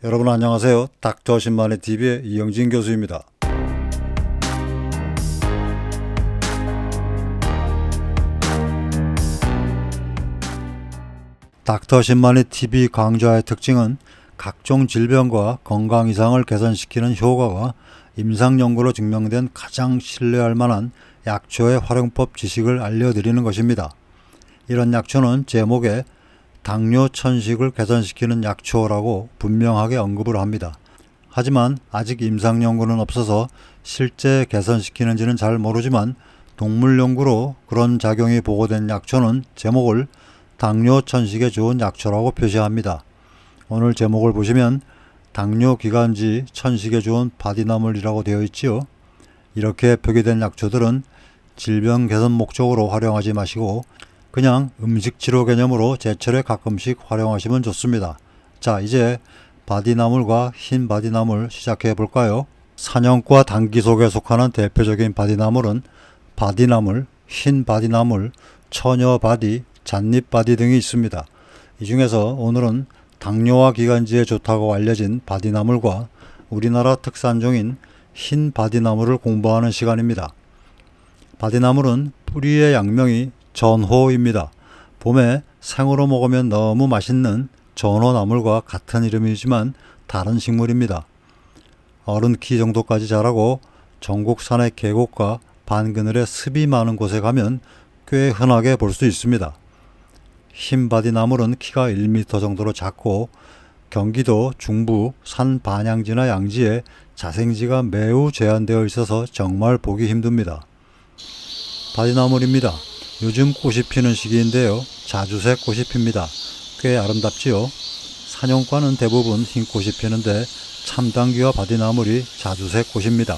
여러분 안녕하세요. 닥터 신만의 TV의 이영진 교수입니다. 닥터 신만의 TV 강좌의 특징은 각종 질병과 건강 이상을 개선시키는 효과가 임상 연구로 증명된 가장 신뢰할 만한 약초의 활용법 지식을 알려드리는 것입니다. 이런 약초는 제목에 당뇨 천식을 개선시키는 약초라고 분명하게 언급을 합니다. 하지만 아직 임상 연구는 없어서 실제 개선시키는지는 잘 모르지만 동물 연구로 그런 작용이 보고된 약초는 제목을 당뇨 천식에 좋은 약초라고 표시합니다. 오늘 제목을 보시면 당뇨 기관지 천식에 좋은 바디나물이라고 되어 있지요. 이렇게 표기된 약초들은 질병 개선 목적으로 활용하지 마시고 그냥 음식 치료 개념으로 제철에 가끔씩 활용하시면 좋습니다. 자, 이제 바디나물과 흰 바디나물 시작해 볼까요? 사냥과 당귀 속에 속하는 대표적인 바디나물은 바디나물, 흰 바디나물, 처녀바디, 잣잎바디 등이 있습니다. 이 중에서 오늘은 당뇨와 기관지에 좋다고 알려진 바디나물과 우리나라 특산종인 흰 바디나물을 공부하는 시간입니다. 바디나물은 뿌리의 약명이 전호입니다. 봄에 생으로 먹으면 너무 맛있는 전호나물과 같은 이름이지만 다른 식물입니다. 어른 키 정도까지 자라고 전국 산의 계곡과 반그늘에 습이 많은 곳에 가면 꽤 흔하게 볼 수 있습니다. 흰 바디나물은 키가 1m 정도로 작고 경기도 중부 산 반양지나 양지에 자생지가 매우 제한되어 있어서 정말 보기 힘듭니다. 바디나물입니다. 요즘 꽃이 피는 시기인데요. 자주색 꽃이 핍니다. 꽤 아름답지요. 사냥과는 대부분 흰 꽃이 피는데 참당귀와 바디나물이 자주색 꽃입니다.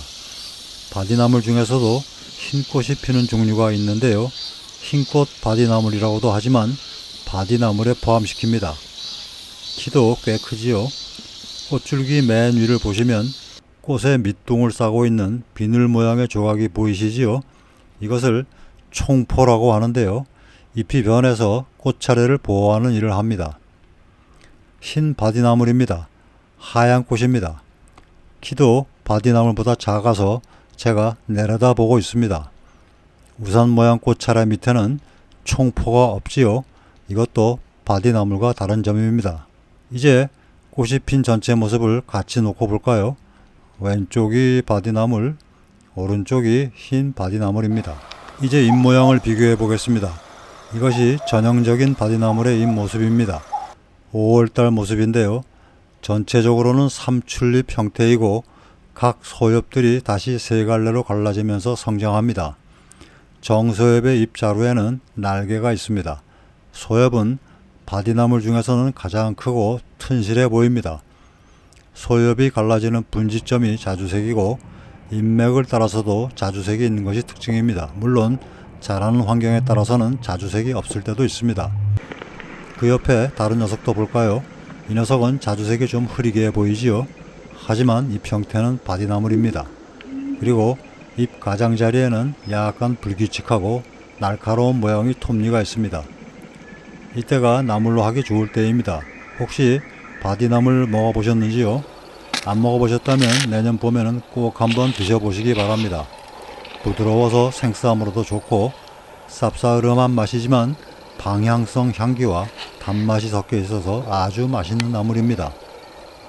바디나물 중에서도 흰 꽃이 피는 종류가 있는데요. 흰꽃 바디나물이라고도 하지만 바디나물에 포함시킵니다. 키도 꽤 크지요. 꽃줄기 맨 위를 보시면 꽃에 밑둥을 싸고 있는 비늘 모양의 조각이 보이시지요? 이것을 총포라고 하는데요. 잎이 변해서 꽃차례를 보호하는 일을 합니다. 흰 바디나물입니다. 하얀 꽃입니다. 키도 바디나물보다 작아서 제가 내려다보고 있습니다. 우산 모양 꽃차례 밑에는 총포가 없지요. 이것도 바디나물과 다른 점입니다. 이제 꽃이 핀 전체 모습을 같이 놓고 볼까요? 왼쪽이 바디나물, 오른쪽이 흰 바디나물입니다. 이제 잎 모양을 비교해 보겠습니다. 이것이 전형적인 바디나물의 잎 모습입니다. 5월달 모습인데요. 전체적으로는 삼출잎 형태이고 각 소엽들이 다시 세 갈래로 갈라지면서 성장합니다. 정소엽의 잎 자루에는 날개가 있습니다. 소엽은 바디나물 중에서는 가장 크고 튼실해 보입니다. 소엽이 갈라지는 분지점이 자주색이고 잎맥을 따라서도 자주색이 있는 것이 특징입니다. 물론 자라는 환경에 따라서는 자주색이 없을 때도 있습니다. 그 옆에 다른 녀석도 볼까요? 이 녀석은 자주색이 좀 흐리게 보이지요. 하지만 잎 형태는 바디나물입니다. 그리고 잎 가장자리에는 약간 불규칙하고 날카로운 모양의 톱니가 있습니다. 이때가 나물로 하기 좋을 때입니다. 혹시 바디나물 먹어보셨는지요? 안 먹어보셨다면 내년 봄에는 꼭 한번 드셔보시기 바랍니다. 부드러워서 생쌈으로도 좋고 쌉싸름한 맛이지만 방향성 향기와 단맛이 섞여 있어서 아주 맛있는 나물입니다.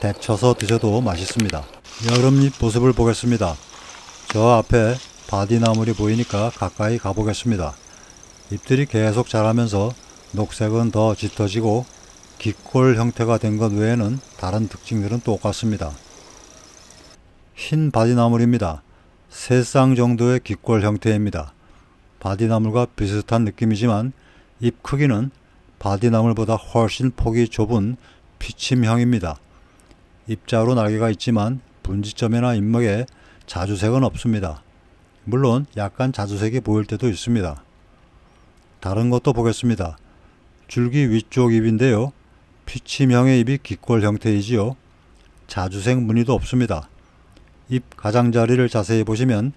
데쳐서 드셔도 맛있습니다. 여름잎 모습을 보겠습니다. 저 앞에 바디나물이 보이니까 가까이 가보겠습니다. 잎들이 계속 자라면서 녹색은 더 짙어지고 깃골 형태가 된 것 외에는 다른 특징들은 똑같습니다. 흰 바디나물입니다. 세 쌍 정도의 깃골 형태입니다. 바디나물과 비슷한 느낌이지만 잎 크기는 바디나물보다 훨씬 폭이 좁은 피침형입니다. 잎자루 날개가 있지만 분지점이나 잎맥에 자주색은 없습니다. 물론 약간 자주색이 보일 때도 있습니다. 다른 것도 보겠습니다. 줄기 위쪽 잎인데요. 피침형의 잎이 깃골 형태이지요. 자주색 무늬도 없습니다. 잎 가장자리를 자세히 보시면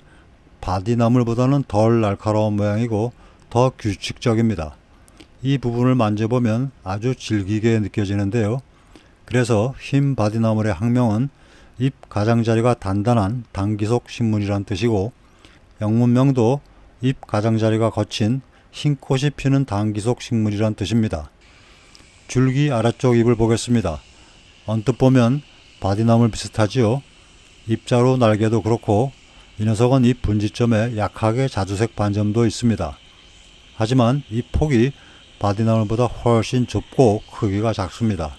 바디나물보다는 덜 날카로운 모양이고 더 규칙적입니다. 이 부분을 만져보면 아주 질기게 느껴지는데요. 그래서 흰 바디나물의 학명은 잎 가장자리가 단단한 당기속 식물이란 뜻이고, 영문명도 잎 가장자리가 거친 흰 꽃이 피는 당기속 식물이란 뜻입니다. 줄기 아래쪽 잎을 보겠습니다. 언뜻 보면 바디나물 비슷하지요. 입자루 날개도 그렇고 이 녀석은 잎 분지점에 약하게 자주색 반점도 있습니다. 하지만 잎 폭이 바디나물보다 훨씬 좁고 크기가 작습니다.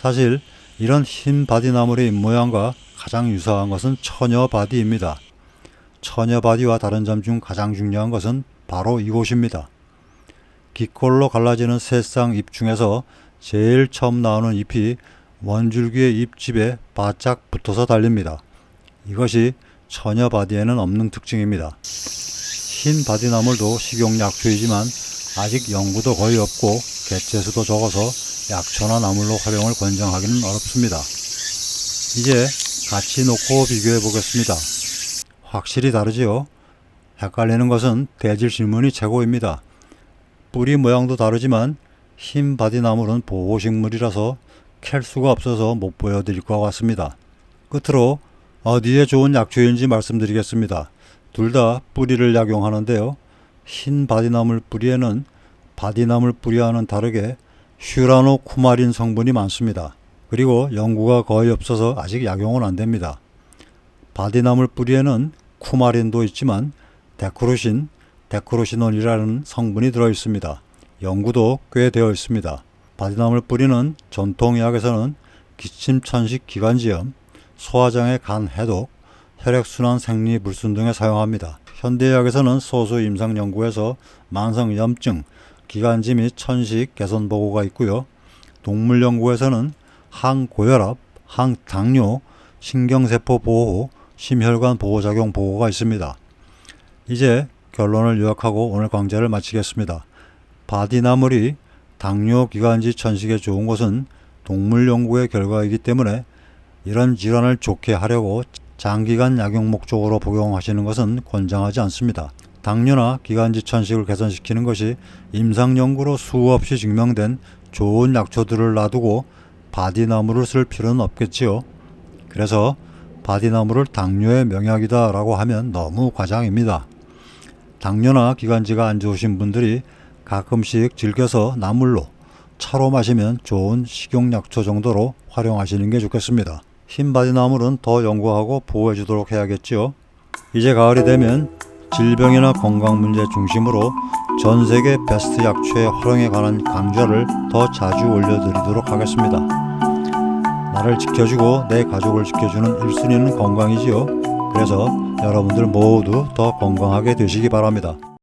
사실 이런 흰 바디나물의 잎모양과 가장 유사한 것은 처녀바디입니다. 처녀바디와 다른 점 중 가장 중요한 것은 바로 이곳입니다. 기콜로 갈라지는 세 쌍 잎 중에서 제일 처음 나오는 잎이 원줄기의 잎집에 바짝 붙어서 달립니다. 이것이 처녀바디에는 없는 특징입니다. 흰 바디나물도 식용약초이지만 아직 연구도 거의 없고 개체수도 적어서 약초나 나물로 활용을 권장하기는 어렵습니다. 이제 같이 놓고 비교해 보겠습니다. 확실히 다르지요? 헷갈리는 것은 대질 질문이 최고입니다. 뿌리 모양도 다르지만 흰 바디나물은 보호식물이라서 캘 수가 없어서 못 보여드릴 것 같습니다. 끝으로 어디에 좋은 약초인지 말씀드리겠습니다. 둘 다 뿌리를 약용하는데요. 흰 바디나물 뿌리에는 바디나물 뿌리와는 다르게 슈라노쿠마린 성분이 많습니다. 그리고 연구가 거의 없어서 아직 약용은 안됩니다. 바디나물 뿌리에는 쿠마린도 있지만 데크로시논이라는 성분이 들어있습니다. 연구도 꽤 되어 있습니다. 바디나물 뿌리는 전통의학에서는 기침천식 기관지염, 소화장애 간 해독, 혈액순환 생리불순 등에 사용합니다. 현대의학에서는 소수 임상 연구에서 만성염증, 기관지 및 천식 개선 보고가 있고요. 동물 연구에서는 항고혈압, 항당뇨, 신경세포 보호, 심혈관 보호작용 보고가 있습니다. 이제 결론을 요약하고 오늘 강좌를 마치겠습니다. 바디나물이 당뇨, 기관지, 천식에 좋은 것은 동물 연구의 결과이기 때문에 이런 질환을 좋게 하려고 장기간 약용 목적으로 복용하시는 것은 권장하지 않습니다. 당뇨나 기관지, 천식을 개선시키는 것이 임상연구로 수없이 증명된 좋은 약초들을 놔두고 바디나물을 쓸 필요는 없겠지요. 그래서 바디나물을 당뇨의 명약이다 라고 하면 너무 과장입니다. 당뇨나 기관지가 안 좋으신 분들이 가끔씩 즐겨서 나물로 차로 마시면 좋은 식용약초 정도로 활용하시는 게 좋겠습니다. 흰 바디나물은 더 연구하고 보호해 주도록 해야겠지요. 이제 가을이 되면 질병이나 건강 문제 중심으로 전 세계 베스트 약초의 활용에 관한 강좌를 더 자주 올려드리도록 하겠습니다. 나를 지켜주고 내 가족을 지켜주는 1순위는 건강이지요. 그래서 여러분들 모두 더 건강하게 되시기 바랍니다.